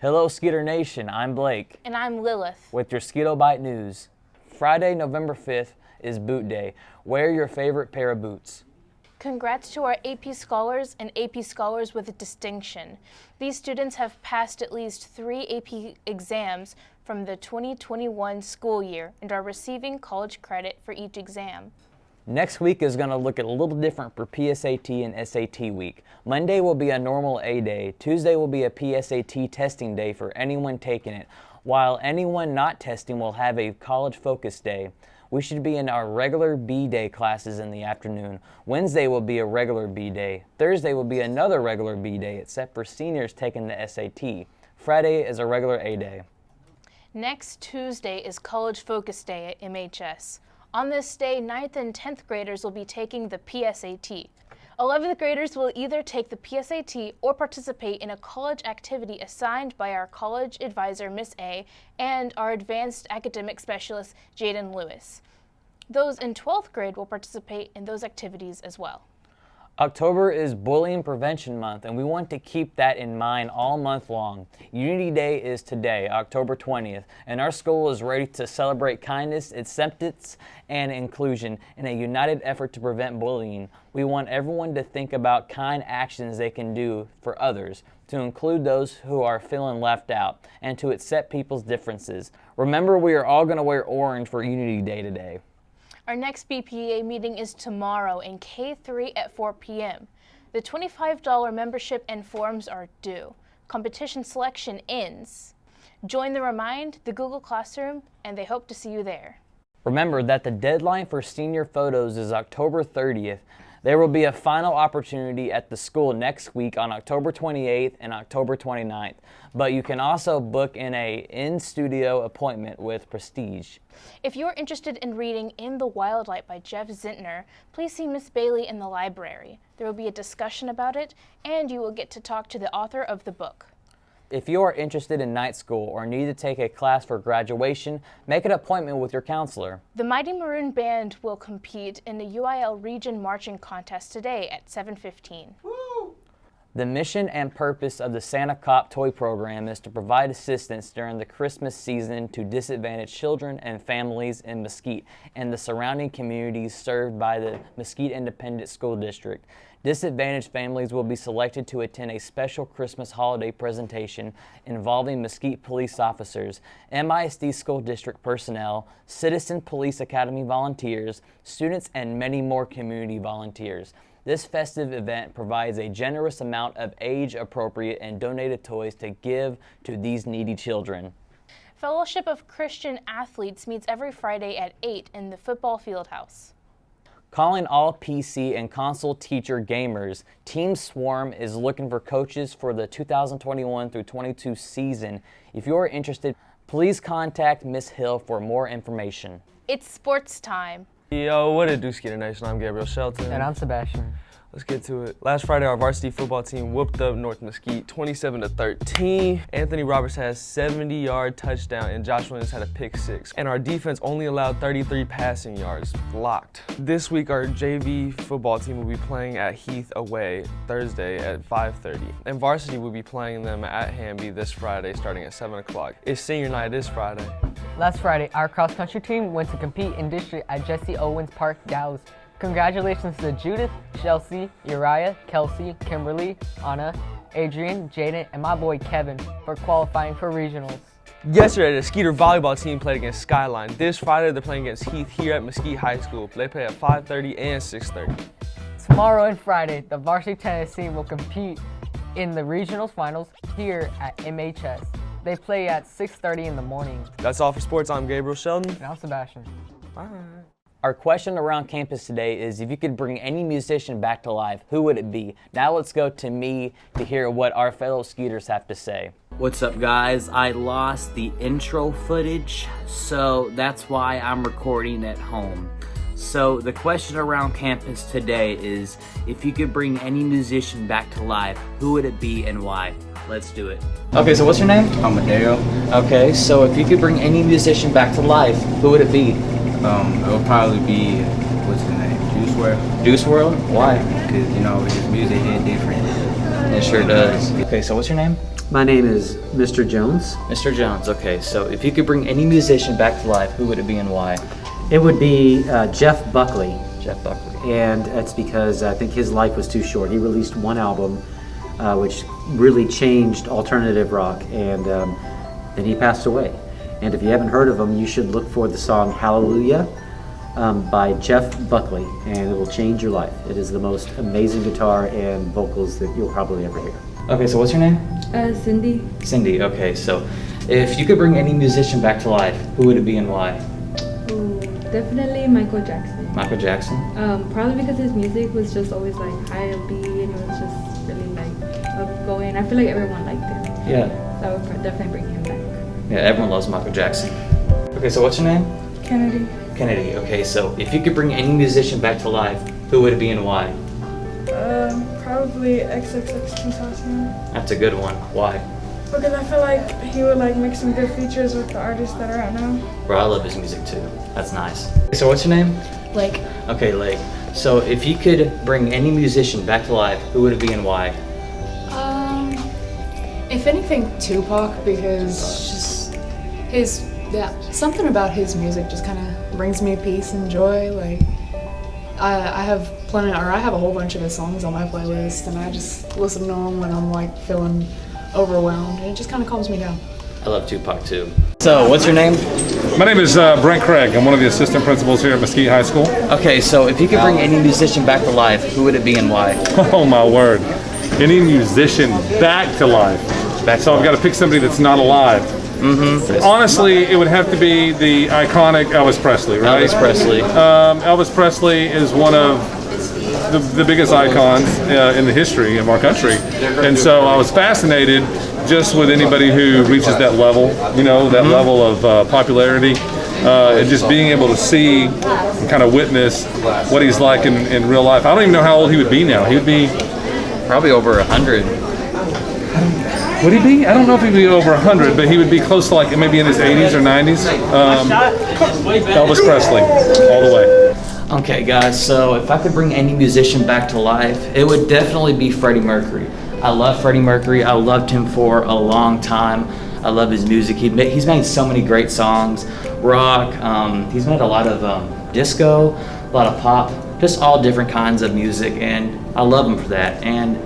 Hello Skeeter Nation, I'm Blake. And I'm Lilith. With your Skeeto-Byte news. Friday, November 5th is Boot Day. Wear your favorite pair of boots. Congrats to our AP Scholars and AP Scholars with distinction. These students have passed at least 3 AP exams from the 2021 school year and are receiving college credit for each exam. Next week is going to look a little different for PSAT and SAT week. Monday will be a normal A day. Tuesday will be a PSAT testing day for anyone taking it, while anyone not testing will have a college focus day. We should be in our regular B day classes in the afternoon. Wednesday will be a regular B day. Thursday will be another regular B day, except for seniors taking the SAT. Friday is a regular A day. Next Tuesday is College Focus Day at MHS. On this day, 9th and 10th graders will be taking the PSAT. 11th graders will either take the PSAT or participate in a college activity assigned by our college advisor, Miss A, and our advanced academic specialist, Jaden Lewis. Those in 12th grade will participate in those activities as well. October is Bullying Prevention Month, and we want to keep that in mind all month long. Unity Day is today, October 20th, and our school is ready to celebrate kindness, acceptance, and inclusion in a united effort to prevent bullying. We want everyone to think about kind actions they can do for others, to include those who are feeling left out, and to accept people's differences. Remember, we are all going to wear orange for Unity Day today. Our next BPA meeting is tomorrow in K3 at 4 p.m. The $25 membership and forms are due. Competition selection ends. Join the Remind, the Google Classroom, and they hope to see you there. Remember that the deadline for senior photos is October 30th. There will be a final opportunity at the school next week on October 28th and October 29th, but you can also book an in-studio appointment with Prestige. If you're interested in reading In the Wildlight by Jeff Zintner, please see Miss Bailey in the library. There will be a discussion about it, and you will get to talk to the author of the book. If you are interested in night school or need to take a class for graduation, make an appointment with your counselor. The Mighty Maroon Band will compete in the UIL Region Marching Contest today at 7:15. The mission and purpose of the Santa Cop Toy Program is to provide assistance during the Christmas season to disadvantaged children and families in Mesquite and the surrounding communities served by the Mesquite Independent School District. Disadvantaged families will be selected to attend a special Christmas holiday presentation involving Mesquite police officers, MISD school district personnel, Citizen Police Academy volunteers, students, and many more community volunteers. This festive event provides a generous amount of age-appropriate and donated toys to give to these needy children. Fellowship of Christian Athletes meets every Friday at 8 in the football field house. Calling all PC and console teacher gamers, Team Swarm is looking for coaches for the 2021 through 22 season. If you are interested, please contact Miss Hill for more information. It's sports time. Yo, what it do, Skeeter Nation? I'm Gabriel Shelton. And I'm Sebastian. Let's get to it. Last Friday, our varsity football team whooped up North Mesquite 27-13. Anthony Roberts had a 70-yard touchdown and Josh Williams had a pick 6. And our defense only allowed 33 passing yards, locked. This week, our JV football team will be playing at Heath away Thursday at 5:30. And varsity will be playing them at Hamby this Friday starting at 7 o'clock. It's senior night this Friday. Last Friday, our cross-country team went to compete in district at Jesse Owens Park, Dallas. Congratulations to Judith, Chelsea, Uriah, Kelsey, Kimberly, Anna, Adrian, Jaden, and my boy Kevin for qualifying for regionals. Yesterday, the Skeeter volleyball team played against Skyline. This Friday, they're playing against Heath here at Mesquite High School. They play at 5:30 and 6:30. Tomorrow and Friday, the varsity tennis team will compete in the regionals finals here at MHS. They play at 6:30 in the morning. That's all for sports. I'm Gabriel Sheldon. And I'm Sebastian. Bye. Our question around campus today is, if you could bring any musician back to life, who would it be? Now let's go to me to hear what our fellow Skeeters have to say. What's up, guys? I lost the intro footage, so that's why I'm recording at home. So the question around campus today is, if you could bring any musician back to life, who would it be and why? Let's do it. Okay, so what's your name? Amadeo. Okay, so if you could bring any musician back to life, who would it be? It would probably be, what's his name? Juice WRLD. Juice WRLD? Why? Because, his music is different. It sure does. Okay, so what's your name? My name is Mr. Jones. Mr. Jones, okay, so if you could bring any musician back to life, who would it be and why? It would be Jeff Buckley. Jeff Buckley. And that's because I think his life was too short. He released one album which really changed alternative rock, and then he passed away. And if you haven't heard of him, you should look for the song Hallelujah by Jeff Buckley, and it will change your life. It is the most amazing guitar and vocals that you'll probably ever hear. Okay, so what's your name? Cindy. Cindy, okay, so if you could bring any musician back to life, who would it be and why? Ooh, definitely Michael Jackson. Michael Jackson? Probably because his music was just always like high upbeat, and it was just really like upgoing. I feel like everyone liked him. Yeah. So I would definitely bring him back. Yeah, everyone loves Michael Jackson. Okay, so what's your name? Kennedy. Kennedy, okay, so if you could bring any musician back to life, who would it be and why? Probably XXXTentacion. That's a good one. Why? Because I feel like he would like make some good features with the artists that are out now. Bro, I love his music too. That's nice. So what's your name? Lake. Okay, Lake. So if you could bring any musician back to life, who would it be and why? If anything, Tupac, because just something about his music just kind of brings me peace and joy. Like, I have a whole bunch of his songs on my playlist, and I just listen to them when I'm like feeling overwhelmed, and it just kind of calms me down. I love Tupac too. So what's your name? My name is Brent Craig. I'm one of the assistant principals here at Mesquite High School. Okay, so if you could bring any musician back to life, who would it be and why? Oh my word. Any musician back to life. So I've got to pick somebody that's not alive. Mm-hmm. Honestly, it would have to be the iconic Elvis Presley, right? Elvis Presley. Elvis Presley is one of the biggest icons in the history of our country. And so I was fascinated just with anybody who reaches that level, you know, that level of popularity. And just being able to see and kind of witness what he's like in real life. I don't even know how old he would be now. He would be probably over 100. Would he be? I don't know if he'd be over 100, but he would be close to like maybe in his 80s or 90s. Elvis Presley, all the way. Okay, guys, so if I could bring any musician back to life, it would definitely be Freddie Mercury. I love Freddie Mercury. I loved him for a long time. I love his music. He's made so many great songs, rock. He's made a lot of disco, a lot of pop, just all different kinds of music, and I love him for that. And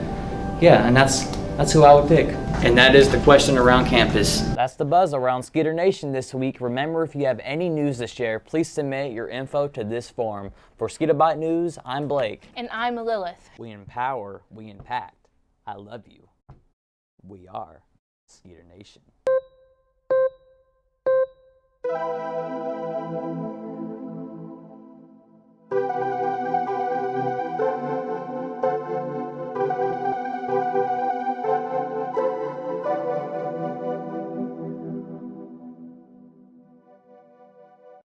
yeah, and that's who I would pick. And that is the question around campus. That's the buzz around Skeeter Nation this week. Remember, if you have any news to share, please submit your info to this form. For Skeeto-Byte News, I'm Blake. And I'm Lilith. We empower, we impact. I love you. We are Skeeter Nation.